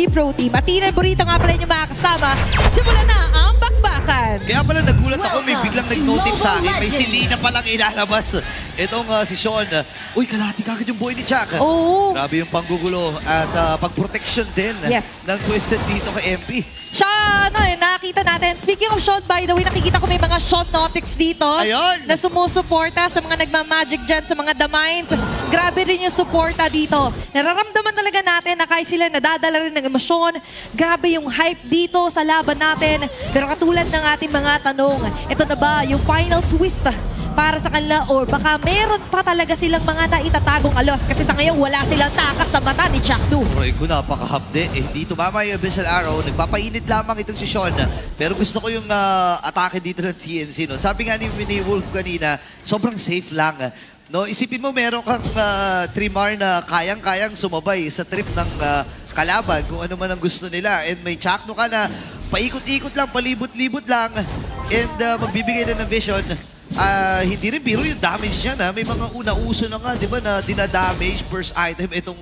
TNC Pro Team. At Tina Burrito nga pala yung mga kasama. Simulan na ang bakbakan. Kaya pala nagulat ako, may biglang nag-notif sa akin. May silina palang ilalabas. Itong si Sean. Uy, kalahati kagad yung boy ni Chuck. Oo. Grabe yung panggugulo at pag-protection din ng Twisted dito kay MP. Siya, nakita natin. Speaking of Sean, by the way, nakikita ko may mga Sean Nautics dito. Ayun. Na sumusuporta sa mga nagmamagic dyan, sa mga The Minds. Grabe rin yung suporta dito. Nararamdaman talaga natin na kahit sila nadadala rin ng emosyon, grabe yung hype dito sa laban natin. Pero katulad ng ating mga tanong, ito na ba yung final twist para sa kanila or baka meron pa talaga silang mga naitatagong alos kasi sa ngayon wala silang takas sa mata ni Chuck 2. Roy ko, napakahapde. Hindi tumama yung Abyssal Arrow. Nagpapainit lamang itong si Sean. Pero gusto ko yung atake dito ng TNC. No? Sabi nga ni Wolf kanina, sobrang safe lang. No? Isipin mo meron kang Trimar na kayang-kayang sumabay sa trip ng kalaban kung ano man ang gusto nila. And may Chuck ka na paikot-ikot lang, palibot-libot lang. And magbibigay na ng vision. Hindi rin biro yung damage niya na. May mga una-uso na nga, di ba, na dinadamage first item itong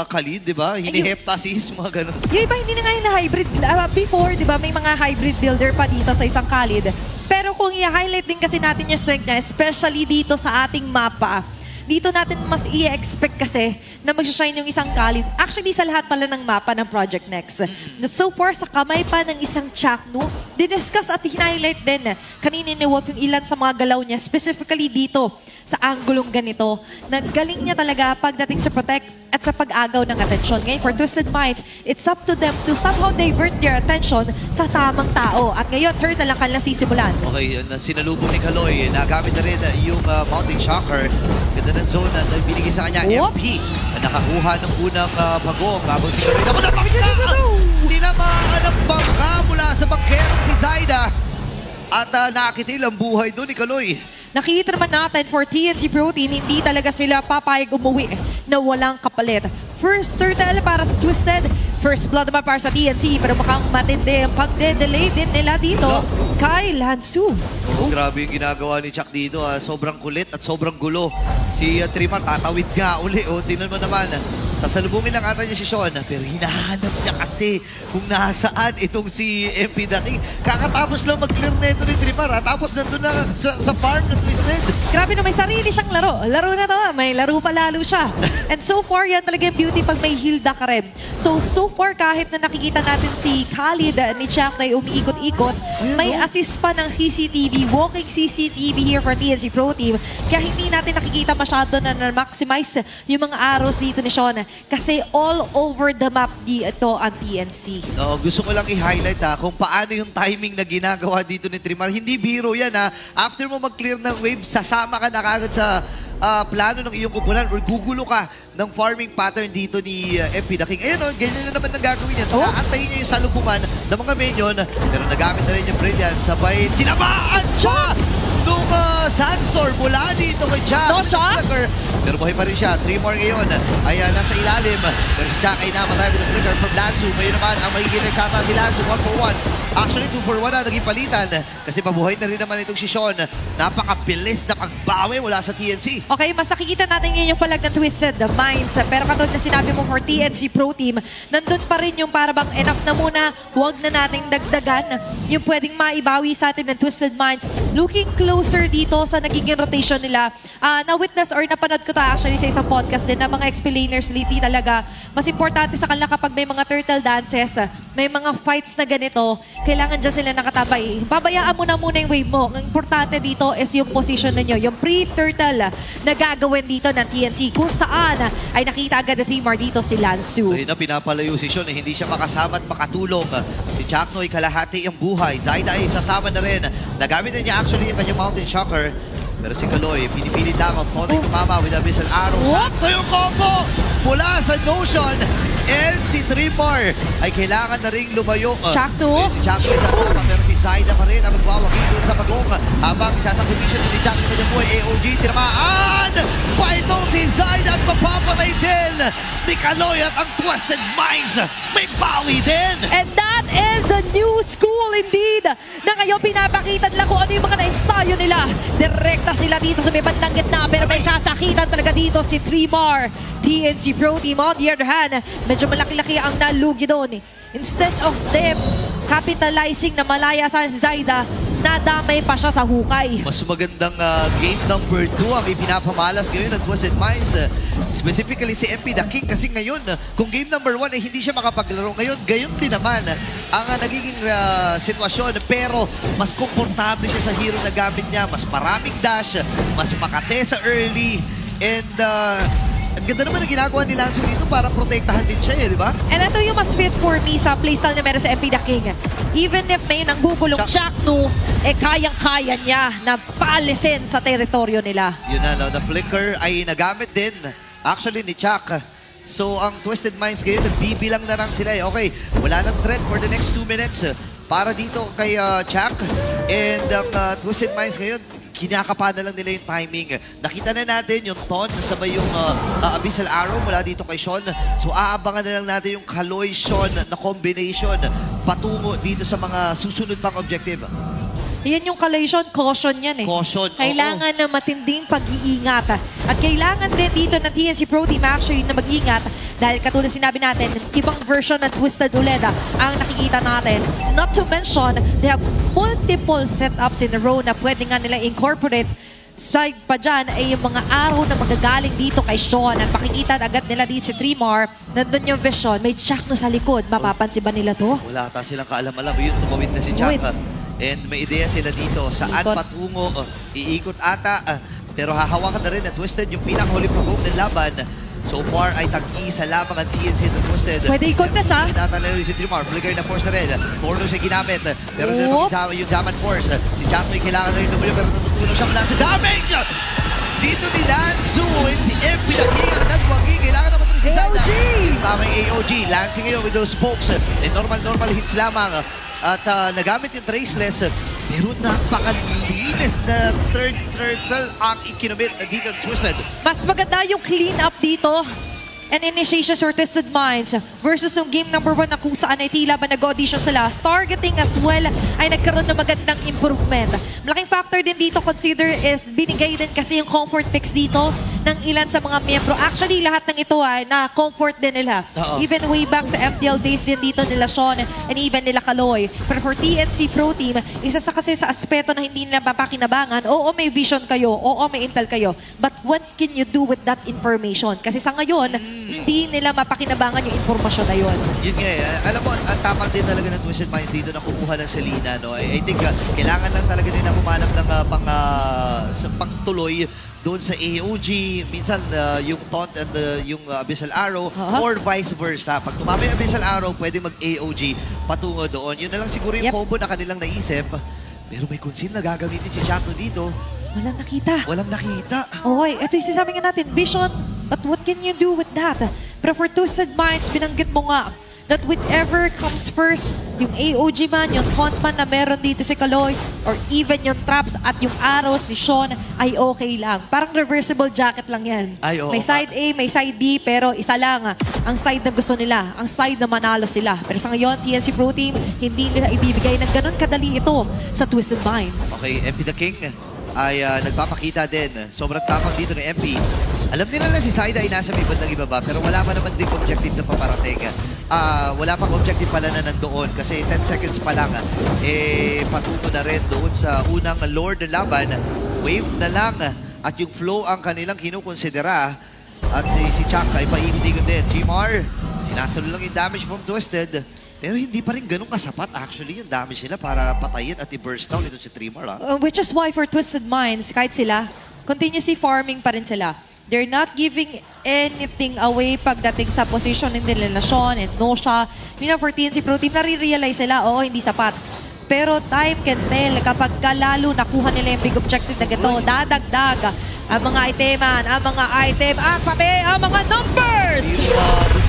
Khalid, di ba? Hiniheptasis, mga ganun. Yung iba hindi na nga yung hybrid. Before, di ba, may mga hybrid builder pa dito sa isang Khalid. Pero kung i-highlight din kasi natin yung strength niya, especially dito sa ating mapa, dito natin mas i-expect kasi na mag-shine yung isang Khalid. Actually, sa lahat pala ng mapa ng Project Next. So far, sa kamay pa ng isang Chuck, no? Didiscuss at highlight din kanina ni Wolf yung ilan sa mga galaw niya, specifically dito sa anggulong ganito. Nagaling niya talaga pagdating sa protect at sa pag-agaw ng atensyon. Ngayon, for Twisted Minds, it's up to them to somehow divert their attention sa tamang tao. At ngayon, turn na lang kanilang sisimulan. Okay, sinalubong ni Kaloy. Nagamit na rin yung Mounting Shocker. Ganda ng zone na binigay sa kanya. MP na nakakuha ng unang pagong. Habang si Kaloy naman hindi na makakanap bangka mula sa bangkerong si Zaida. At nakitil ang buhay doon ni Kaloy. Nakikita naman natin for TNC Pro Team, hindi talaga sila papayag umuwi na walang kapalit. First turtle para sa Twisted, first blood naman para sa TNC, pero mukhang matindi ang pagde-delay din nila dito kay Lansu. Oh, grabe yung ginagawa ni Chuck dito. Sobrang kulit at sobrang gulo. Si Trimar tatawid nga uli. O, tingnan mo naman. Sasalubungin lang ata niya si Sean. Pero hinahanap niya kasi kung nasaan itong si MP Daking. Kakatapos lang mag-clear na ito ni Trimar. Tapos nandun na sa farm ng Twisted. Grabe na, may sarili siyang laro. Laro na to. May laro pa lalo siya. And so far, yan talaga yung beauty pag may Hilda ka rin. So far, kahit na nakikita natin si Khalid ni Chuck na umiikot-ikot, may assist pa ng CCTV, walking CCTV here for TNC Pro Team. Kaya hindi natin nakikita masyado na maximize yung mga arrows dito ni Sean. Kasi all over the map dito ang TNC. Gusto ko lang i-highlight kung paano yung timing na ginagawa dito ni Trimar. Hindi biro yan After mo mag-clear ng wave, sasama ka na kagad sa plano ng iyong kupunan or gugulo ka ng farming pattern dito ni MP The King. Ayun ganyan na naman ang gagawin niya. Aantayin niya yung salubungan ng mga minion. Pero nagamit na rin yung Brilliance. Sabay, tinamaan siya nung Sandstorm mula dito kay Chuck. Pero buhay pa rin siya. 3 more ngayon ay nasa ilalim. Pero si Chuck ay namatay with a flicker from Lansu. Ngayon naman ang magiging nagsata si Lansu 1 for 1. Actually 2 for 1 na naging palitan. Kasi pabuhay na rin naman itong si Sean. Napakabilis na pagbawi mula sa TNC. Okay, mas nakikita natin yun yung palag ng Twisted Minds. Pero katulad na sinabi mo for TNC Pro Team, nandun pa rin yung parabang enough na muna. Huwag na nating dagdagan yung pwedeng maibawi sa atin ng Twisted Minds. Looking closer dito sa nagiging rotation nila. Na-witness or napanood ko to actually sa isang podcast din na mga explainers lately talaga. Mas importante sa kanila kapag may mga turtle dances, may mga fights na ganito, kailangan dyan sila nakatabay. Babayaan mo na muna yung wave mo. Ang importante dito is yung position ninyo. Yung pre-turtle na gagawin dito ng TNC kung saan ay nakita agad na 3 more dito si Lansu. Ayun na, pinapalayo si Sean. Hindi siya makasama at makatulong. Si Chuck ay kalahati ang buhay. Zaida ay sasama na rin. Nagamit na niya actually yung kanyang Mountain Shocker. Pero si Kaloy, pinipilit lamang. Konting tumama with a Abyssal Arrow. Sakto yung combo mula sa Notion. And si Trimar ay kailangan na rin lumayo. Chuck 2. Si Chuck ay sasama. Pero si Zaida pa rin ang magwawagi doon sa pagong. Habang isasakripisyon ni Chuck ng kanyang buhay. AOG, tinamaan pa itong si Zaida at mapapatay din ni Kaloy at ang Twisted Minds may bawi din. And that is the new school indeed. Na ngayon pinapakita nila kung ano yung mga na-ensayo nila. Direkta sila dito sa may bandang gitna pero may kasakitan talaga dito si Trimar. TNC Pro Team. On the other hand, medyo malaki-laki ang nalugi doon. Instead of them capitalizing na malaya sana si Zaida, nadamay pa siya sa hukay. Mas magandang game number 2 ang ipinapamalas ngayon ng Twisted Minds. Specifically si MP The King kasi ngayon, kung game number 1 hindi siya makapaglaro ngayon, gayon din naman ang nagiging sitwasyon. Pero mas komportable siya sa hero na gamit niya. Mas maraming dash, mas makate sa early. And ang ganda naman ang ginagawa ni Lanzo dito para protektahan din siya, di ba? And ito yung mas fit for me sa playstyle na meron sa MP The King. Even if may nanggugulong Chakno, kayang-kaya niya na paalisin sa teritoryo nila. Yun na, no? The flicker ay nagamit din actually ni Chak. So ang Twisted Minds ngayon, nagbibilang na lang sila. Okay, wala nang threat for the next 2 minutes para dito kay Chak. And ang Twisted Minds ngayon, kinakapa na lang nila yung timing. Nakita na natin yung Ton sabay yung Abyssal Arrow mula dito kay Sean. So aabangan na lang natin yung Kaloy-Sean na combination patungo dito sa mga susunod pang objective. Yan yung collation, caution yan eh. Caution, kailangan na matinding pag-iingat. At kailangan din dito ng TNC Pro Team actually na mag-ingat dahil katulad sinabi natin, ibang version ng Twisted Uleda ang nakikita natin. Not to mention, they have multiple setups in a row na pwede nga nila incorporate. Side pa dyan ay yung mga araw na magagaling dito kay Sean at makikita agad nila dito si Trimar. Nandun yung vision, may Chakno sa likod. Mapapansin ba nila to? Wala ata silang kaalam-alam. Yun, tumawid na si Chak. And may ideya sila dito. Saan patungo? Iikot ata. Pero hahawakan na rin na Twisted yung pinakahuli pagong ng laban. So far ay tag-isa lamang ang TNC na Twisted. Pwede i-contest ha? Tinatanalo si Trimar. Flicker na force na rin. Torno siya ginamit. Pero yung Zaman force. Si Chakno yung kailangan na rin W pero natutulong siya mula sa damage! Dito ni Lanzo and si MP The King ang nagwagi. Kailangan naman ito si Zaida. Tama yung AOG. Lansing ngayon with those spokes. And normal hits lamang. At nagamit yung Traceless, pero napakalinis na third turtle ang ikinamit na dito Twisted. Mas maganda yung clean up dito and initiation or Twisted Minds versus yung game number 1 na kung saan ay tila ba nag-audition sila. Targeting as well ay nagkaroon ng magandang improvement. Malaking factor din dito consider is binigay din kasi yung comfort picks dito ng ilan sa mga miyembro. Actually, lahat ng ito ay na-comfort din nila. Even way back sa MTL days din dito nila Sean and even nila Kaloy. Pero for TNC Pro Team, isa sa kasi sa aspeto na hindi nila mapakinabangan, oo may vision kayo, oo may intel kayo, but what can you do with that information? Kasi sa ngayon, hindi nila mapakinabangan yung informasyon na yun. Yun nga eh. Alam mo, ang tapak din talaga ng Twisted Minds dito na kukuha ng Selena. No? I think kailangan lang talaga nila humanap ng pangtuloy doon sa AOG, minsan yung Taunt and yung Abyssal Arrow, or vice versa. Pag tumama yung Abyssal Arrow, pwede mag-AOG patungo doon. Yun na lang siguro yung combo na kanilang naisip. Pero may conceal na gagamitin si Chakno dito. Walang nakita. Walang nakita. Okay, ito yung sinasabi nga natin, vision, but what can you do with that? Pero for Twisted Minds, binanggit mo nga, that whichever comes first, yung AOG man, yung taunt man na meron dito si Kaloy, or even yung traps at yung arrows ni Sean, ay okay lang. Parang reversible jacket lang yan. Ay, oo. May side A, may side B, pero isa lang ang side na gusto nila, ang side na manalo sila. Pero sa ngayon, TNC Pro Team, hindi nila ibibigay ng ganun kadali ito sa Twisted Minds. Okay, MP The King ay nagpapakita din. Sobrang tapang dito ng MP. Alam nila na si Zaida ay nasa may bandang ibaba, pero wala pa naman din objective na paparating. Wala pang objective pala na nandoon kasi 10 seconds pa lang. Patungo na rin doon sa unang Lord na laban. Wave na lang at yung flow ang kanilang kinukonsidera. At si Chak ay paikot-ikot din. Gmar, sinasalo lang yung damage from Twisted. Pero hindi pa rin ganun kasapat actually yung damage nila para patayin at i-burst down ito si Trimar. Which is why for Twisted Minds, kahit sila, continuously farming pa rin sila. They're not giving anything away pagdating sa position ng nila Sean and Nosha. For TNC Pro Team, nare-realize sila, oo, hindi sapat. Pero time can tell kapag lalo nakuha nila yung big objective na gito, dadagdag ang mga iteman, ang mga item, at pati ang mga numbers!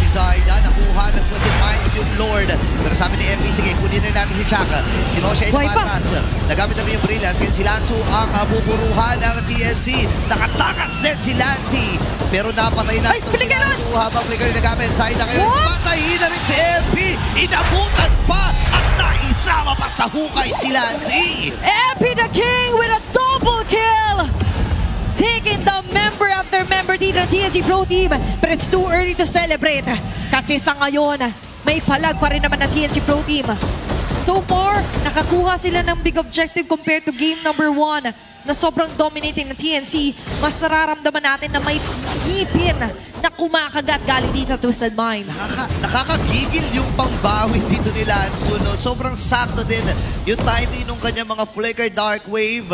Si Zaida, nakuha ng Twisted Minds yung Lord. Pero sabi ni MP, sige, kunin na natin si Chak. Si Nosha ay tumatras. Nagamit namin yung Brilliance. Ngayon si Lanzo ang buburuhan ng TNC. Nakatakas din si Lancy. Pero napatay na ito si Lanzo habang flicker yung nagamit. Zaida ngayon, patayin na rin si MP. Inabutan pa at naisama pa sa hukay si Lancy. MP The King with a double kill! Taking the member after member for dito ng TNC Pro Team. But it's too early to celebrate. Kasi sa ngayon, may palag pa rin naman ng TNC Pro Team. So far, nakakuha sila ng big objective compared to game number 1 na sobrang dominating ng TNC. Mas nararamdaman natin na may ngipin na kumakagat galing dito sa Twisted Minds. Nakakagigil yung pangbawi dito ni Lanzo. No? Sobrang sakto din yung timing ng kanyang mga flicker dark wave.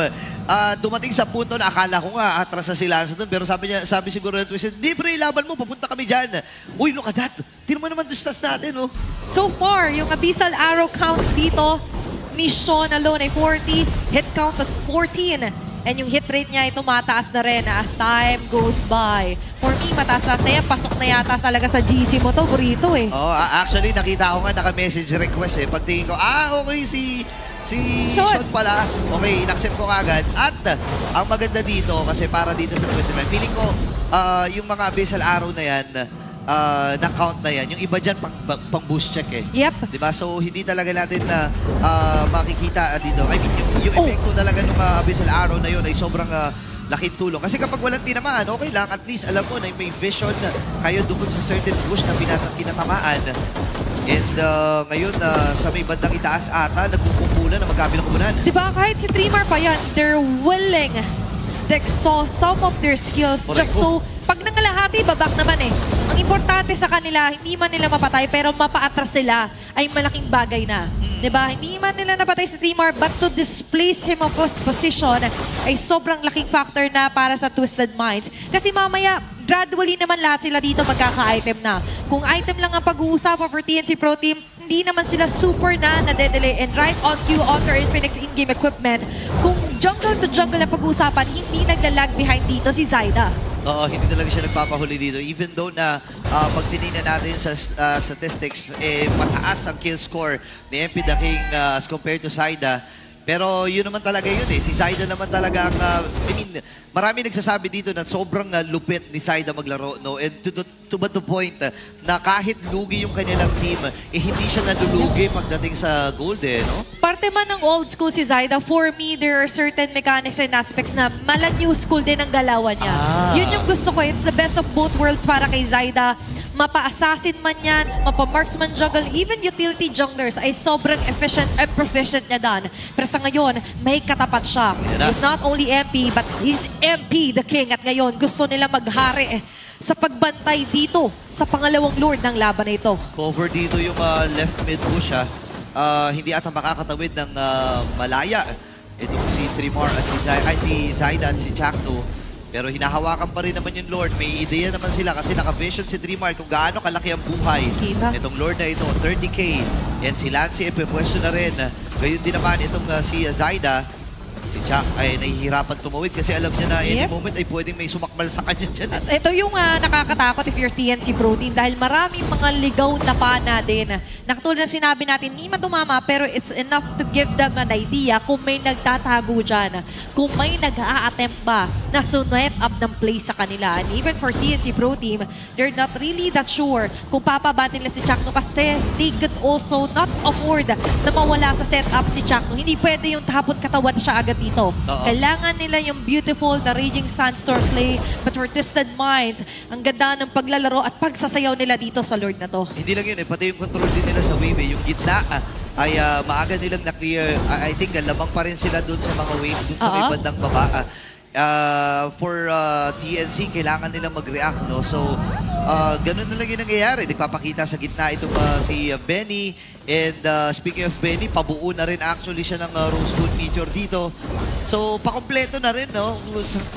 Dumating sa punto na akala ko nga atras na si Lanzo doon. Pero sabi siguro na Twisted, di pre, laban mo, papunta kami dyan. Uy, look at that. Tino mo naman yung stats natin. No? So far, yung Abyssal Arrow count dito, Mission alone ay 40, hit count at 14. And yung hit rate niya ay tumataas na rin as time goes by. For me, mataas na yan. Pasok na yata talaga sa GC mo to, burrito eh. Oh, actually, nakita ko nga naka-message request eh. Pagtingin ko, okay, si Sean pala. Okay, in-accept ko agad. At ang maganda dito, kasi para dito sa Twisted Minds, feeling ko, yung mga Abyssal Arrow na yan, na-count na yan. Yung iba dyan, pang boost check eh. Yep. Diba? So, hindi talaga natin na makikita dito. I mean, yung epekto talaga ng Abyssal Arrow na yun ay sobrang laking tulong. Kasi kapag walang tinamaan, okay lang. At least, alam mo na may vision kayo doon sa certain bush na pinatamaan. And ngayon, sa may bandang itaas ata, nagpupulan na magkabilang kumunan. Diba? Kahit si Trimar pa yan, they're willing to exhaust some of their skills just so pag nangalahati, babak naman eh. Ang importante sa kanila, hindi man nila mapatay, pero mapaatras sila ay malaking bagay na. Diba? Hindi man nila napatay si Trimar, but to displace him of his position ay sobrang laking factor na para sa Twisted Minds. Kasi mamaya, gradually naman lahat sila dito magkaka-item na. Kung item lang ang pag-uusapan for TNC Pro Team, hindi naman sila super na nade-delay. And right on cue, Alter Infinix in-game equipment. Kung jungle to jungle na pag-uusapan, hindi naglalag behind dito si Zyda. Oo, hindi talaga siya nagpapahuli dito. Even though na pag tinignan natin sa statistics, mataas ang kill score ni MP The King as compared to Zyda. Pero yun naman talaga yun eh. Si Zyda naman talaga ang, marami nagsasabi dito na sobrang lupit ni Zyda maglaro, no? And to the point na kahit lugi yung kanilang team, hindi siya nalulugi pagdating sa gold eh, no? Parte man ng old school si Zyda, for me, there are certain mechanics and aspects na mala-new school din ang galawan niya. Yun yung gusto ko. It's the best of both worlds para kay Zyda. Mapa-assassin man yan, mapa-marksman jungle, even utility junglers ay sobrang efficient and proficient niya dan. Pero sa ngayon, may katapat siya. He's not only MP, but he's MP the King. At ngayon, gusto nila maghari sa pagbantay dito sa pangalawang lord ng laban na ito. Cover dito yung left mid push hindi ata makakatawid ng malaya. Ito si Trimar at si Zyda at si Chakno. Pero hinahawakan pa rin naman yung Lord. May ideya naman sila kasi naka-vision si Trimar kung gaano kalaki ang buhay. Itong Lord na ito, 30k. Yan si Lance, pwesto na rin. Ngayon din naman itong si Zyda. Si Chak ay nahihirapan tumawid kasi alam niya na any moment ay pwedeng may sumakmal sa kanya dyan. Ito yung nakakatakot if you're TNC Pro Team dahil maraming mga ligaw na pana din. Nakatulad na sinabi natin, hindi man tumama pero it's enough to give them an idea kung may nagtatago dyan. Kung may nag-a-attempt ba na sunet up ng play sa kanila. And even for TNC Pro Team, they're not really that sure kung papaba nila si Chakno kasi they could also not afford na mawala sa setup si Chakno. Hindi pwede yung tapon katawan siya agad dito. Kailangan nila yung beautiful na Raging Sandstorm play, but for Twisted Minds, ang ganda ng paglalaro at pagsasayaw nila dito sa Lord na to. Hindi lang yun pati yung control din nila sa wave yung gitna ay maaga nilang na-clear. I think lamang pa rin sila dun sa mga wave dun sa may bandang baba. For TNC, kailangan nilang mag-react, no? So, ganun na lang yung nangyayari. Nagpapakita sa gitna itong si Benny. And speaking of Benny, pabuo na rin actually siya ng Rose Gold feature dito. So, pakompleto na rin, no?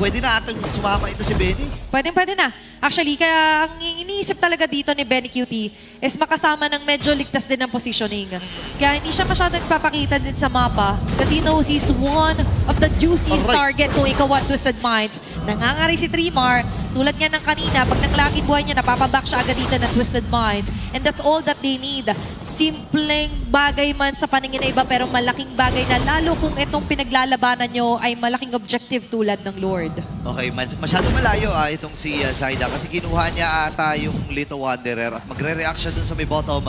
Pwede na atang sumama ito si Benny. Pwede na. Actually, kaya ang iniisip talaga dito ni Benny QT is makasama ng medyo ligtas din ng positioning. Kaya hindi siya masyadong nagpapakita din sa mapa kasi he knows he's one of the juiciest target kung ikaw at Twisted Minds. Nangangari si Trimar. Tulad nga ng kanina, pag nanglaki buhay niya, napapaback siya agad dito ng Twisted Minds. And that's all that they need. Simpleng bagay man sa paningin na iba, pero malaking bagay na lalo kung itong pinaglalabanan nyo ay malaking objective tulad ng Lord. Okay, masyado malayo itong si Zyda kasi kinuha niya ata yung Little Wanderer at magre-react siya dun sa may bottom.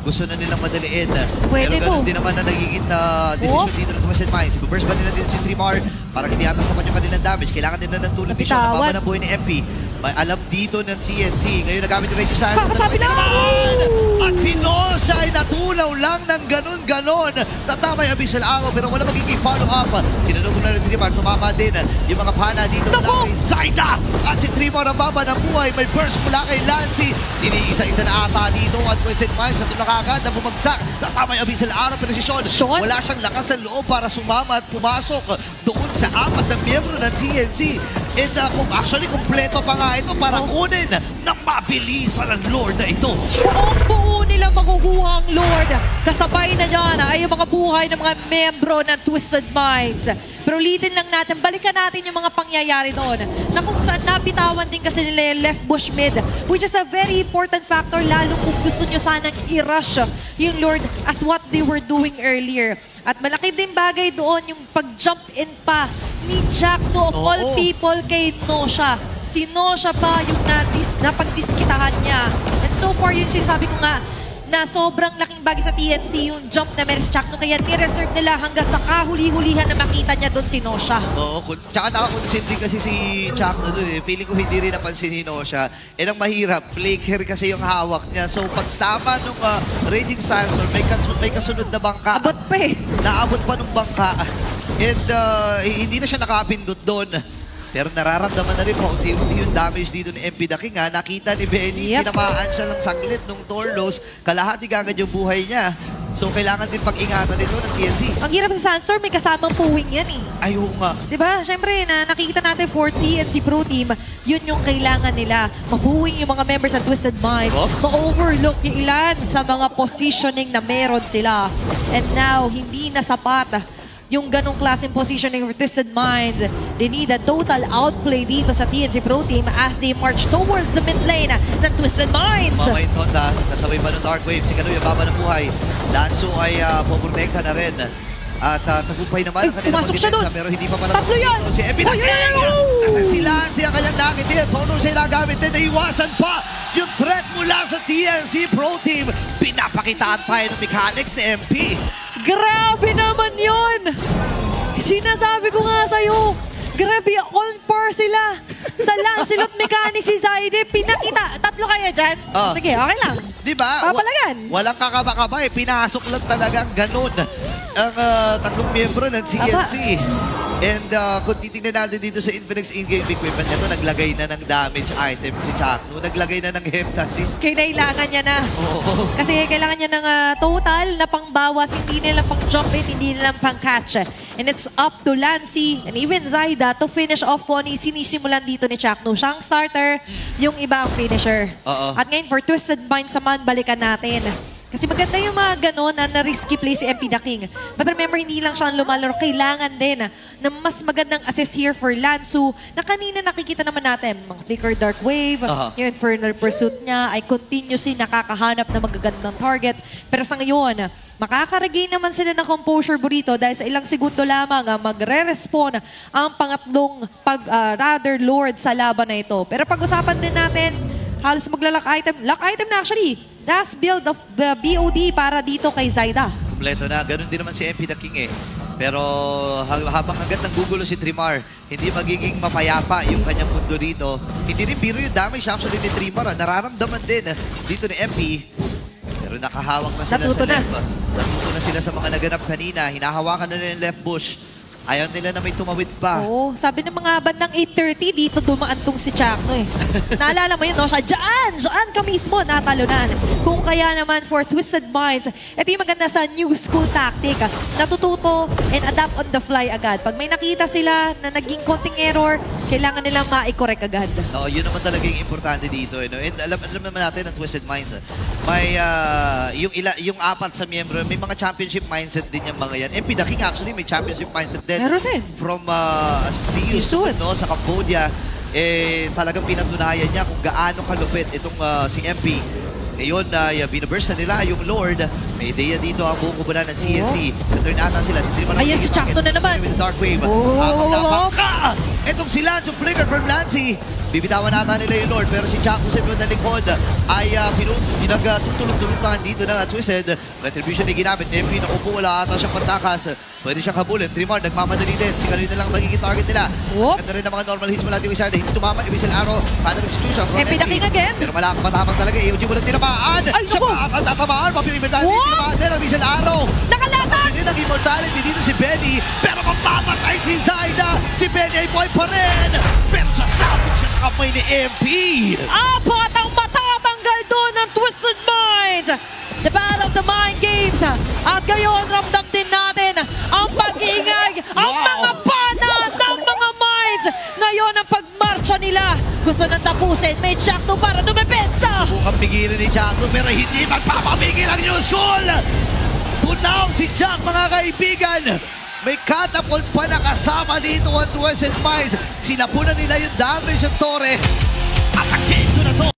Gusto na nilang madaliin. Pwede pero ganun din naman na nagigit na decision dito ng Twisted Minds. Burst ba nila dito si Trimar? Parang hindi ata sapat yung kanilang damage. Kailangan nila ng tulong mission. Nababa ng buhay ni MP. May alam dito ng CNC. Ngayon nagamit yung Raging Stars. Kakasabi lang! At si Nosha ay natulaw lang ng ganon-ganon. Tatama yung Abyssal Arrow pero wala magiging follow-up. Sinunod na rin Trimar. Tumama din yung mga pana dito mula kay Zaida. At si Trimar ang baba ng buhay. May burst mula kay Lancy. Iniisa-isa na ata dito at Twisted Minds na tulakagad na bumagsak. Tatama yung Abyssal Arrow pero si Sean wala siyang lakas ng loob para sumama at pumasok doon sa apat na miyembro ng TNC. And actually, kompleto pa nga ito para kunin ng mabilisan ang Lord na ito. Buong-buo nila makukuha ang Lord. Kasabay na dyan ay yung mga buhay ng mga membro ng Twisted Minds. Pero ulitin lang natin, balikan natin yung mga pangyayari doon na kung saan nabitawan din kasi nila yung left bush mid, which is a very important factor lalo kung gusto nyo sanang i-rush yung Lord as what they were doing earlier. At malaki din bagay doon yung pag-jump in pa ni Jackno of all people kay Nosha. Si Nosha pa yung napagdiskitahan niya. And so far, yung sinasabi ko nga, na sobrang laking bagay sa TNC yung jump na meron si Jackno. Kaya ni-reserve nila hanggang sa kahuli-hulihan na makita niya doon si Nosha. Oo, tsaka nakakonsin din kasi si Jackno doon eh. Feeling ko hindi rin napansin ni Nosha. Eh, ang mahirap, flaker kasi yung hawak niya. So, pag tama nung Raging Sandstorm, may kasunod na bangka. Abot pa eh. Naabot pa nung bangka. And hindi na siya nakapindot doon. Pero nararamdaman na rin po yung damage dito ni MP The King. Nakita ni Benny, tinamaan siya ng saglit nung Torlos. Kalahati kagad yung buhay niya. So, kailangan din pag-ingatan dito ng TNC. Ang hirap sa Sandstorm, may kasamang puwing yan eh. Ayaw nga. Diba? Siyempre, nakikita natin for TNC Pro Team, yun yung kailangan nila. Mapuwing yung mga members ng Twisted Minds. Ma-overlook yung ilan sa mga positioning na meron sila. And now, hindi na sapat yung ganong klaseng positioning for Twisted Minds. They need a total outplay dito sa TNC Pro Team as they march towards the mid lane ng Twisted Minds. Mamaintot kasabay pa ng Dark Wave. Si Kaluya, baba ng buhay. Lanzo ay poprotekta na rin. At tagumpay naman ang kanilang depensa pero hindi pa pala tatlo yan! Si MP The King! Si Lancy ang kanyang nakit din. Tono siya nagamit din. Naiwasan pa yung threat mula sa TNC Pro Team. Pinapakitaan pa yung mechanics ni MP. Grabe naman yun! Sinasabi ko nga sa'yo, grabe, on par sila. Sa Lancelot Mechanics si Zaide, pinakita. Tatlo kaya dyan? Sige, okay lang. Diba? Papalagan. Walang kakaba-kaba eh. Pinasok lang talagang ganun ang tatlong miyembro ng CNC. And kung titignan natin dito sa Infinix in-game equipment nito, naglagay na ng damage item si Jackno. Naglagay na ng Heptasis. Kailangan niya na. Kasi kailangan niya ng total na pangbawas, hindi nila pang jump in, hindi nila pang catch. And it's up to Lancy and even Zaida to finish off kung ano sinisimulan dito ni Jackno. Siyang starter, yung iba ang finisher. At ngayon, for Twisted Minds naman, balikan natin. Kasi maganda yung mga gano'n na risky play si MP The King. But remember, hindi lang siya lumalaro. Kailangan din na mas magandang assist here for Lansu na kanina nakikita naman natin. Mga Flicker Dark Wave, yung Infernal Pursuit niya ay continuously nakakahanap na magagandang target. Pero sa ngayon, makaka-regain naman sila ng composure burrito dahil sa ilang segundo lamang magre-respawn ang pangatlong Rather Lord sa laban na ito. Pero pag-usapan din natin, halos magla-lock item. Lock item na actually. Last build of BOD para dito kay Zaida. Kompleto na. Ganun din naman si MP The King eh. Pero habang hanggat nang gugulo si Trimar, hindi magiging mapayapa yung kanyang mundo dito. Hindi rin biro yung damage actually ni Trimar. Nararamdaman din dito ni MP. Pero nakahawak na sila sa left. Natuto na sila sa mga naganap kanina. Hinahawakan na nila yung left bush. Ayaw nila na may tumawid pa. Oo, sabi ng mga bandang 8:30, dito dumaan tong si Jackno eh. Naalala mo yun, no? Siya, dyan ka mismo, natalunan. Kung kaya naman for Twisted Minds, ito yung maganda sa new school tactic. Natututo and adapt on the fly agad. Pag may nakita sila na naging konting error, kailangan nilang ma-correct agad. Oo, yun naman talaga yung importante dito. No? And alam naman natin ang Twisted Minds. May, yung apat sa miyembro, may mga championship mindset din yung mga yan. MP The King actually may championship mindset din. Meron din. From Seoul, no, sa Cambodia, talagang pinatunayan niya kung gaano kalupit itong si MP. Ngayon, binaburst na nila yung Lord. May ideya dito ang buong kubunan ng CNC. Turn ata sila. Ayan, si Jackno na naman. With the Dark Wave. Etong si Lance, yung flicker from Lancy. Bibitawan nata nila yung Lord, pero si Jack sa mga likod ay pinagtutulog-tulungan dito na Twisted. Retribution ay ginamit. MP nakupo, wala ata siyang pantakas. Pwede siyang habulin. Trimar, nagmamadali din. Si Kalina lang magiging target nila. Ganda rin ang mga normal hits mula yung isa. Hindi tumama, ibig arrow. Phantom Execution from MP the King again. Pero matapang talaga. AOG mo lang tinamaan. Ay, siya naku. pa tatamaan. Mapili medalya. Tinamaan din ang ibig arrow. Nakalaban! Hindi ang immortality dito si Benny. Pero mapamatay si Zaida. Si Benny ay boy pa rin. Pero sasabog siya sa kamay ni MP. Apat ang matatanggal doon ng Twisted Minds. The Battle of the Mind Games. At ngayon, ramdam din natin ang pag-iingay, ang mga pana ng mga minds. Ngayon, ang pagmarcha nila. Gusto nang tapusin. May Jackdo para dumepensa. Bukang pigilan ni Jackdo pero hindi magpapamigil ang New School. Tunaw si Jack, mga kaibigan. May catapult pa na kasama dito ang Twisted Minds. Sinapunan nila yung damage ng Torre. At ang game